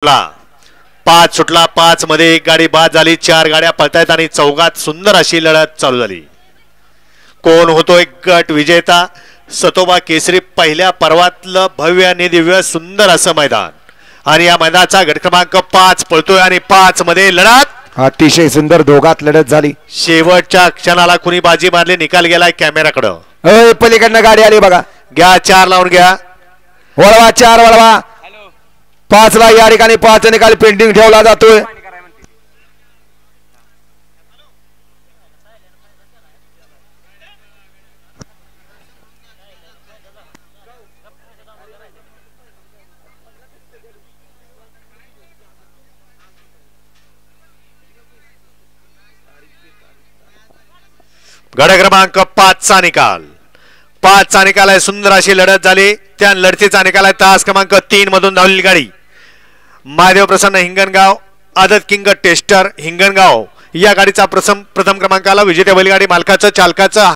पाच सुटला, पाच मध्ये एक गाडी बाद झाली, चार गाड्या पळतायत आणि चौघात सुंदर अशी लढत चालू झाली. कोण होतो एक गट विजेता? सतोबा केसरी पहिल्या पर्वातलं भव्य आणि दिव्य सुंदर असं मैदान आणि या मैदानाचा गट क्रमांक 5 पळतोय आणि 5 मध्ये लढत अतिशय सुंदर दोघात लढत झाली. शेवटच्या क्षणाला कुणी बाजी मारली, निकाल गेलाय कॅमेराकडं. पलीकडनं गाडी आली बघा. घ्या 4 लावून घ्या. वळवा 4 वळवा. 5 ला या ठिकाणी 5 निकाल पेंडिंग ठेवला जातोय. गट क्रमांक 5 चा निकाल. 5 चा निकाल आहे. सुंदर अशी लढत झाली. त्या लढतीचा निकाल आहे तास क्रमांक 3 मधून धावलेली गाडी महादेव प्रसन्न हिंगणगाव, आदत किंग टेस्टर हिंगणगाव या गाडीचा प्रथम क्रमांकाला विजेत्या बैलगाडी मालकाचं चालकाचं